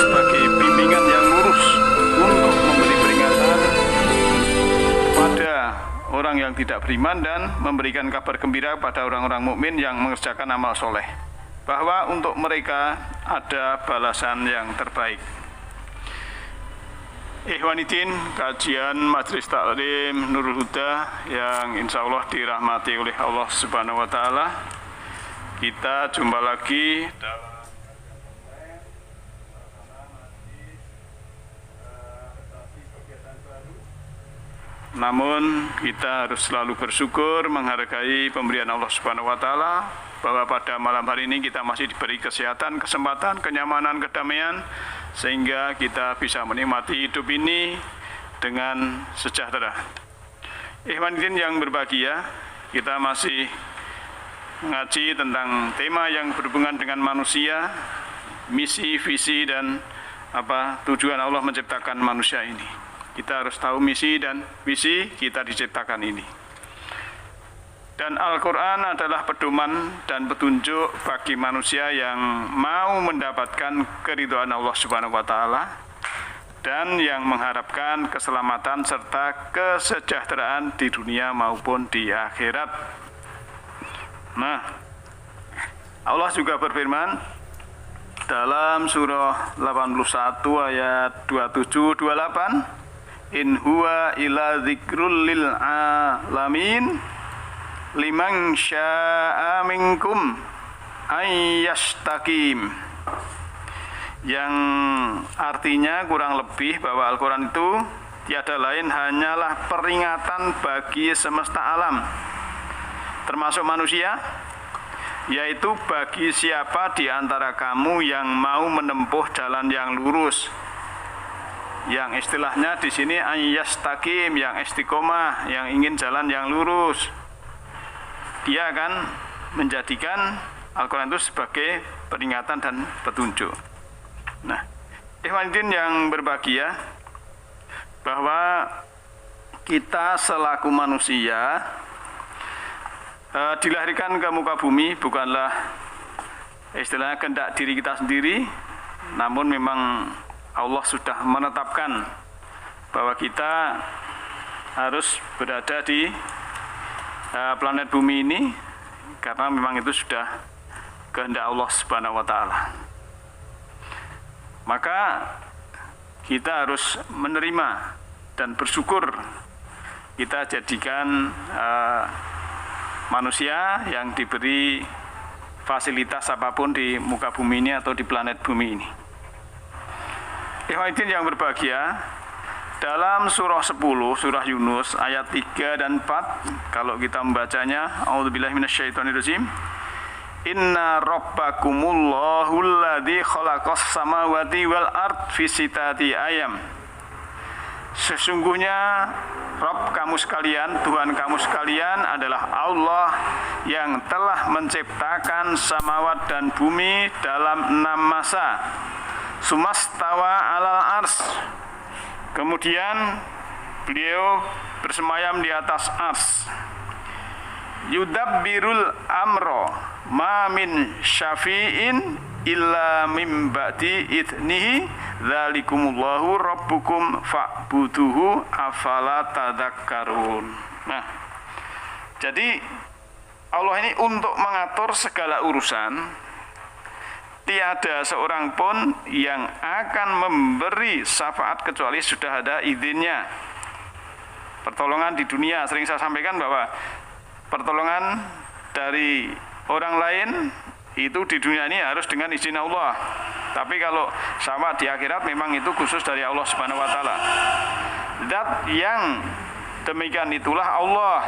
sebagai bimbingan yang lurus untuk memberi peringatan pada orang yang tidak beriman dan memberikan kabar gembira pada orang-orang mukmin yang mengerjakan amal soleh, bahwa untuk mereka ada balasan yang terbaik. Ikhwanidin, kajian Majelis Taklim Nurul Huda yang insya Allah dirahmati oleh Allah Subhanahu wa Ta'ala. Kita jumpa lagi dalam namun kita harus selalu bersyukur, menghargai pemberian Allah Subhanahu wa Ta'ala, bahwa pada malam hari ini kita masih diberi kesehatan, kesempatan, kenyamanan, kedamaian, sehingga kita bisa menikmati hidup ini dengan sejahtera. Ikhwanuddin yang berbahagia, kita masih mengaji tentang tema yang berhubungan dengan manusia, misi, visi, dan tujuan Allah menciptakan manusia ini. Kita harus tahu misi dan visi kita diciptakan ini. Dan Al-Quran adalah pedoman dan petunjuk bagi manusia yang mau mendapatkan keridhaan Allah Subhanahu wa Ta'ala dan yang mengharapkan keselamatan serta kesejahteraan di dunia maupun di akhirat. Nah, Allah juga berfirman dalam surah 81 ayat 27-28, in huwa ila dzikrul lil alamin liman syaa minkum ayyastaqim, yang artinya kurang lebih bahwa Al-Quran itu tiada lain hanyalah peringatan bagi semesta alam termasuk manusia, yaitu bagi siapa di antara kamu yang mau menempuh jalan yang lurus, yang istilahnya di sini ayyastaqim, yang istiqomah, yang ingin jalan yang lurus. Dia akan menjadikan Al-Quran itu sebagai peringatan dan petunjuk. Nah, ikhwanuddin yang berbahagia, bahwa kita selaku manusia dilahirkan ke muka bumi bukanlah istilahnya kehendak diri kita sendiri, namun memang Allah sudah menetapkan bahwa kita harus berada di planet bumi ini karena memang itu sudah kehendak Allah Subhanahu wa Ta'ala. Maka kita harus menerima dan bersyukur kita jadikan manusia yang diberi fasilitas apapun di muka bumi ini atau di planet bumi ini. Ikhwanuddin yang berbahagia, dalam surah 10, surah Yunus ayat 3 dan 4, kalau kita membacanya, a'udzubillahi minasyaitonirrajim, inna rabbakumullahu alladzi khalaqas samawati wal ard fi sittati ayyam. Sesungguhnya Rabb kamu sekalian, Tuhan kamu sekalian adalah Allah yang telah menciptakan samawat dan bumi dalam 6 masa. Sumastawa alal ars, kemudian beliau bersemayam di atas ars. Yudabbirul amro ma min syafi'in illa min ba'di idnihi dzalikumullahu rabbukum fa'buduhu afala tadzakkarun. Nah, jadi Allah ini untuk mengatur segala urusan. Tiada seorang pun yang akan memberi syafaat kecuali sudah ada izinnya. Pertolongan di dunia, sering saya sampaikan bahwa pertolongan dari orang lain itu di dunia ini harus dengan izin Allah. Tapi kalau syafaat di akhirat memang itu khusus dari Allah Subhanahu wa Ta'ala. Zat yang demikian itulah Allah,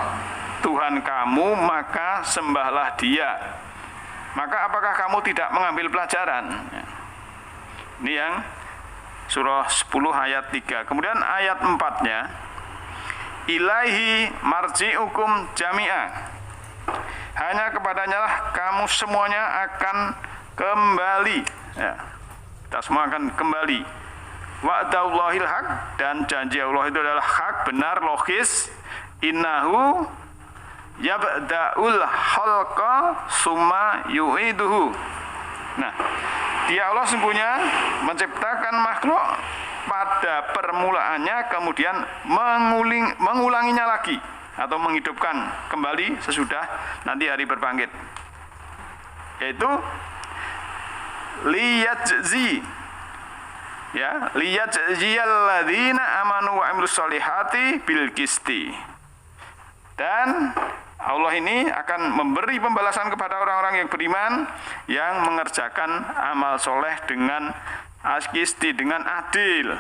Tuhan kamu, maka sembahlah Dia. Maka apakah kamu tidak mengambil pelajaran? Ini yang surah 10 ayat 3. Kemudian ayat 4-nya, ilaihi marji'ukum jami'a, hanya kepadanya lah kamu semuanya akan kembali. Ya, kita semua akan kembali. Wa'daullahil haq, dan janji Allah itu adalah hak, benar, logis. Innahu yabda'ul khalqa summa yu'iduhu. Nah, Dia Allah sungguhnya menciptakan makhluk pada permulaannya, kemudian mengulanginya lagi atau menghidupkan kembali sesudah nanti hari berbangkit, yaitu liyajzi, ya, liyajziyal ladzina amanu wa amilus solihati bil qisti. Dan Allah ini akan memberi pembalasan kepada orang-orang yang beriman yang mengerjakan amal soleh dengan qisti, dengan adil.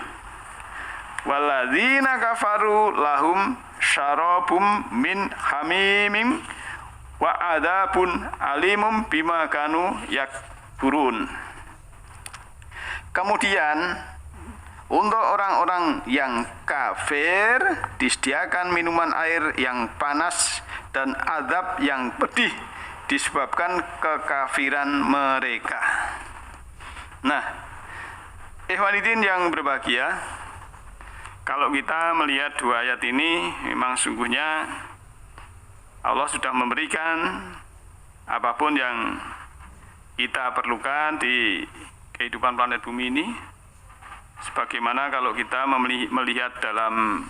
Walladzina kafaru lahum syarabum min hamimim wa adzabun alimum bima kanu yakfurun. Kemudian untuk orang-orang yang kafir disediakan minuman air yang panas dan azab yang pedih disebabkan kekafiran mereka. Nah, ikhwanidin yang berbahagia, kalau kita melihat dua ayat ini, memang sungguhnya Allah sudah memberikan apapun yang kita perlukan di kehidupan planet bumi ini. Sebagaimana kalau kita melihat dalam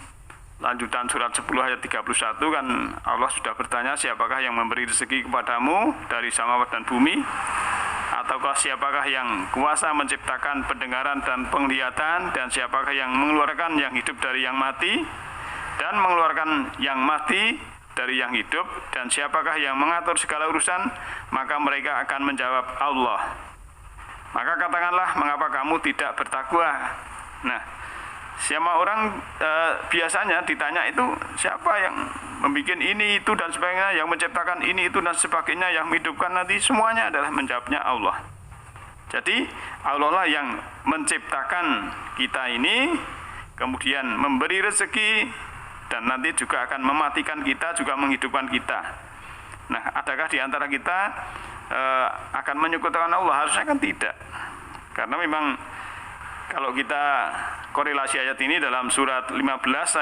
lanjutan surat 10 ayat 31 kan Allah sudah bertanya, siapakah yang memberi rezeki kepadamu dari samawat dan bumi? Ataukah siapakah yang kuasa menciptakan pendengaran dan penglihatan? Dan siapakah yang mengeluarkan yang hidup dari yang mati dan mengeluarkan yang mati dari yang hidup? Dan siapakah yang mengatur segala urusan? Maka mereka akan menjawab, Allah. Maka katakanlah, mengapa kamu tidak bertakwa? Nah, siapa orang biasanya ditanya itu, siapa yang membuat ini, itu, dan sebagainya, yang menciptakan ini, itu, dan sebagainya, yang menghidupkan, nanti semuanya adalah menjawabnya Allah. Jadi, Allah lah yang menciptakan kita ini, kemudian memberi rezeki, dan nanti juga akan mematikan kita, juga menghidupkan kita. Nah, adakah di antara kita akan menyekutukan Allah? Harusnya kan tidak. Karena memang kalau kita korelasi ayat ini dalam surat 15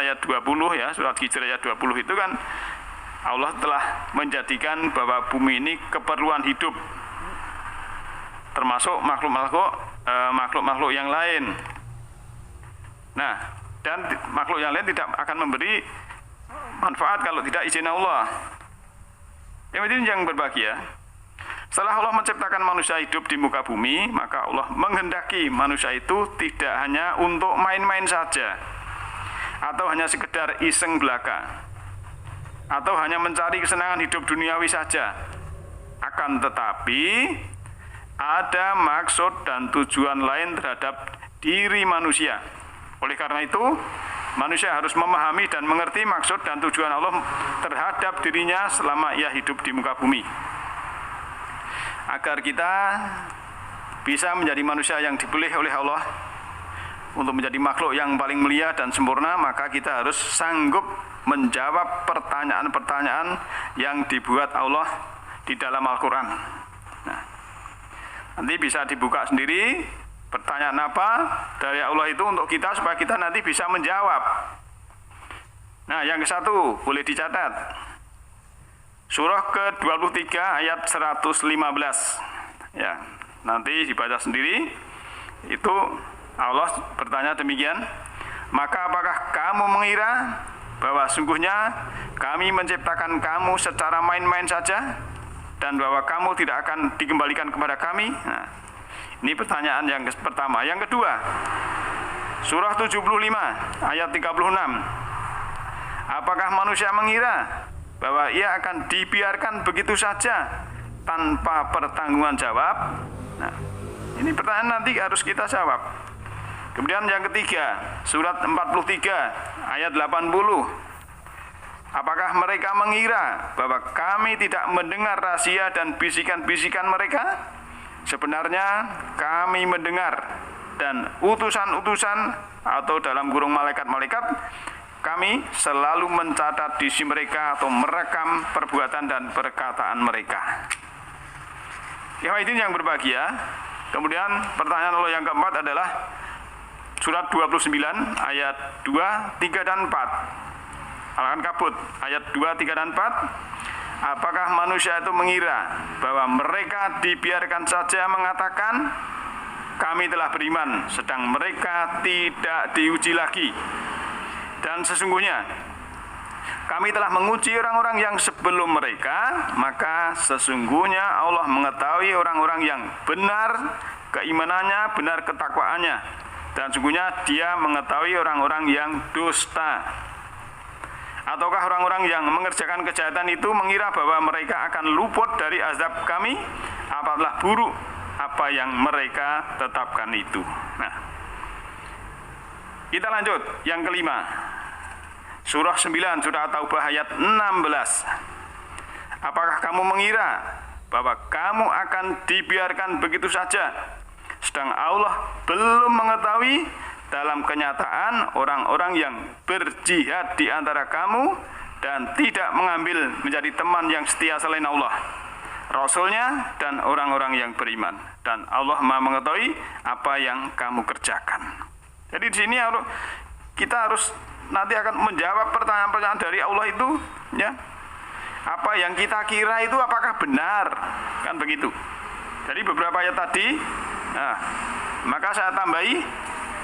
ayat 20 ya, surat Hijr ayat 20 itu kan Allah telah menjadikan bahwa bumi ini keperluan hidup, termasuk makhluk-makhluk yang lain. Nah, dan makhluk yang lain tidak akan memberi manfaat kalau tidak izin Allah. Yang berbahagia, setelah Allah menciptakan manusia hidup di muka bumi, maka Allah menghendaki manusia itu tidak hanya untuk main-main saja, atau hanya sekedar iseng belaka, atau hanya mencari kesenangan hidup duniawi saja. Akan tetapi ada maksud dan tujuan lain terhadap diri manusia. Oleh karena itu, manusia harus memahami dan mengerti maksud dan tujuan Allah terhadap dirinya selama ia hidup di muka bumi. Agar kita bisa menjadi manusia yang dipilih oleh Allah untuk menjadi makhluk yang paling mulia dan sempurna, maka kita harus sanggup menjawab pertanyaan-pertanyaan yang dibuat Allah di dalam Al-Quran. Nah, nanti bisa dibuka sendiri pertanyaan apa dari Allah itu untuk kita, supaya kita nanti bisa menjawab. Nah, yang ke satu boleh dicatat. Surah ke-23 ayat 115. Ya, nanti dibaca sendiri. Itu Allah bertanya demikian, maka apakah kamu mengira bahwa sungguhnya kami menciptakan kamu secara main-main saja, dan bahwa kamu tidak akan dikembalikan kepada kami? Nah, ini pertanyaan yang pertama. Yang kedua, surah 75 ayat 36. Apakah manusia mengira bahwa ia akan dibiarkan begitu saja tanpa pertanggungan jawab? Nah, ini pertanyaan nanti harus kita jawab. Kemudian yang ketiga, surat 43 ayat 80. Apakah mereka mengira bahwa kami tidak mendengar rahasia dan bisikan-bisikan mereka? Sebenarnya kami mendengar, dan utusan-utusan atau dalam kurung malaikat-malaikat kami selalu mencatat di sisi mereka atau merekam perbuatan dan perkataan mereka. Ya, ini yang berbahagia. Kemudian pertanyaan Allah yang keempat adalah surat 29 ayat 2, 3, dan 4. Al-Ankabut ayat 2, 3, dan 4. Apakah manusia itu mengira bahwa mereka dibiarkan saja mengatakan, kami telah beriman, sedang mereka tidak diuji lagi. Dan sesungguhnya kami telah menguji orang-orang yang sebelum mereka, maka sesungguhnya Allah mengetahui orang-orang yang benar keimanannya, benar ketakwaannya, dan sesungguhnya Dia mengetahui orang-orang yang dusta. Ataukah orang-orang yang mengerjakan kejahatan itu mengira bahwa mereka akan luput dari azab kami? Apalah buruk apa yang mereka tetapkan itu. Nah, kita lanjut yang kelima. Surah 9, Surah At-Taubah ayat 16. Apakah kamu mengira bahwa kamu akan dibiarkan begitu saja, sedang Allah belum mengetahui dalam kenyataan orang-orang yang berjihad di antara kamu dan tidak mengambil menjadi teman yang setia selain Allah, Rasulnya, dan orang-orang yang beriman. Dan Allah Maha mengetahui apa yang kamu kerjakan. Jadi di sini kita harus nanti akan menjawab pertanyaan-pertanyaan dari Allah itu, ya. Apa yang kita kira itu apakah benar? Kan begitu. Jadi beberapa ayat tadi, nah, maka saya tambahi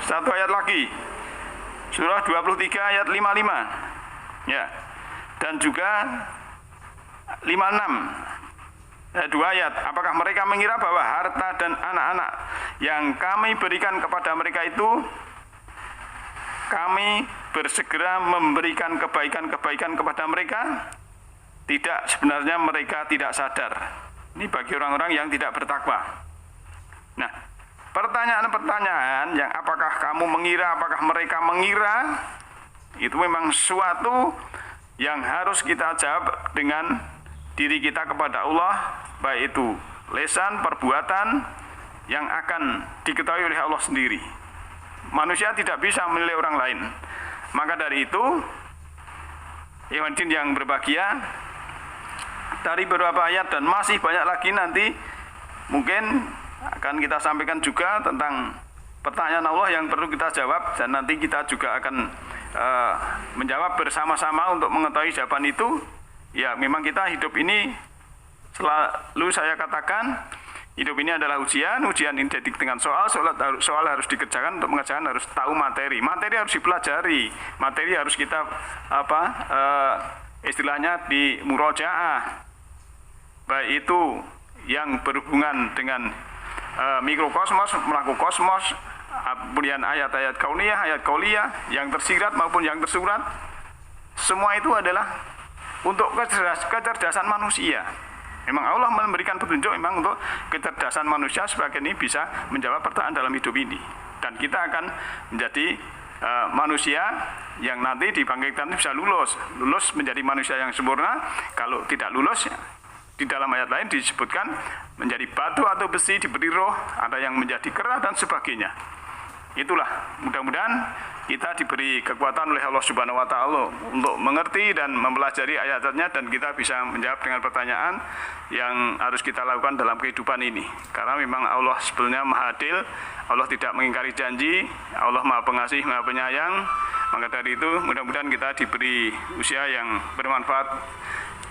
satu ayat lagi. Surah 23 ayat 55. Ya. Dan juga 56. Dua ayat. Apakah mereka mengira bahwa harta dan anak-anak yang kami berikan kepada mereka itu kami bersegera memberikan kebaikan-kebaikan kepada mereka? Tidak, sebenarnya mereka tidak sadar. Ini bagi orang-orang yang tidak bertakwa. Nah, pertanyaan-pertanyaan yang apakah kamu mengira, apakah mereka mengira, itu memang suatu yang harus kita jawab dengan diri kita kepada Allah, baik itu lisan, perbuatan yang akan diketahui oleh Allah sendiri. Manusia tidak bisa menilai orang lain. Maka dari itu, Ikhwanuddin yang berbahagia, dari beberapa ayat dan masih banyak lagi nanti mungkin akan kita sampaikan juga tentang pertanyaan Allah yang perlu kita jawab, dan nanti kita juga akan menjawab bersama-sama untuk mengetahui jawaban itu. Ya, memang kita hidup ini selalu saya katakan, hidup ini adalah ujian identik dengan soal harus dikerjakan. Untuk mengerjakan harus tahu materi harus dipelajari, materi harus kita istilahnya di murojaah, baik itu yang berhubungan dengan mikrokosmos, makrokosmos, kemudian ayat-ayat kauniyah, ayat qauliyah, yang tersirat maupun yang tersurat. Semua itu adalah untuk kecerdasan manusia. Memang Allah memberikan petunjuk memang untuk kecerdasan manusia sebagai ini bisa menjawab pertanyaan dalam hidup ini. Dan kita akan menjadi manusia yang nanti dibangkitkan bisa lulus menjadi manusia yang sempurna. Kalau tidak lulus, di dalam ayat lain disebutkan menjadi batu atau besi, diberi roh, ada yang menjadi kera dan sebagainya. Itulah, mudah-mudahan kita diberi kekuatan oleh Allah Subhanahu wa Ta'ala untuk mengerti dan mempelajari ayat-ayatnya, dan kita bisa menjawab dengan pertanyaan yang harus kita lakukan dalam kehidupan ini. Karena memang Allah sebenarnya Maha Adil, Allah tidak mengingkari janji, Allah Maha Pengasih, Maha Penyayang. Maka dari itu mudah-mudahan kita diberi usia yang bermanfaat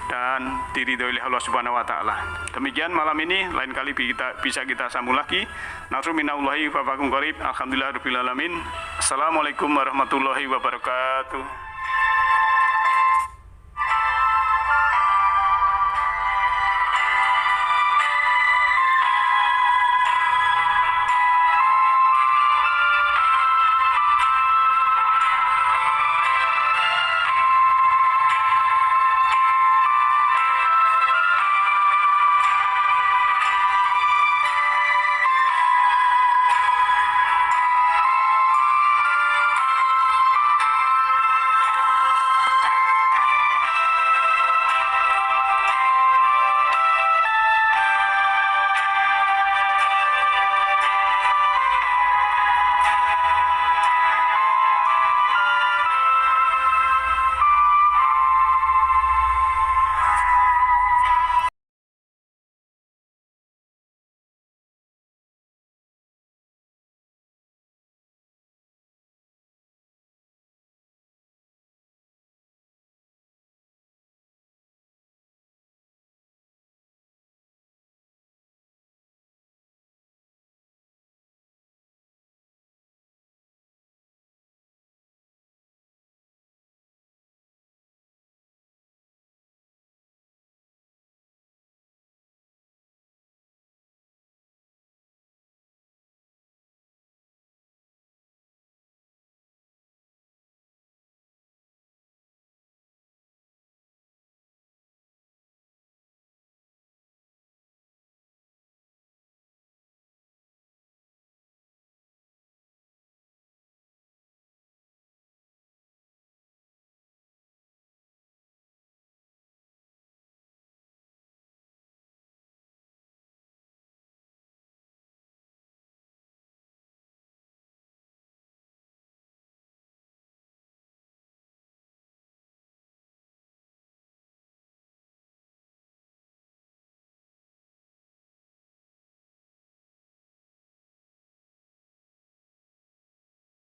dan diridhoi oleh Allah Subhanahu wa Ta'ala. Demikian malam ini, lain kali bisa kita sambung lagi. Nasrun minallahi wa fakum qarib. Alhamdulillahirabbil alamin. Assalamualaikum warahmatullahi wabarakatuh.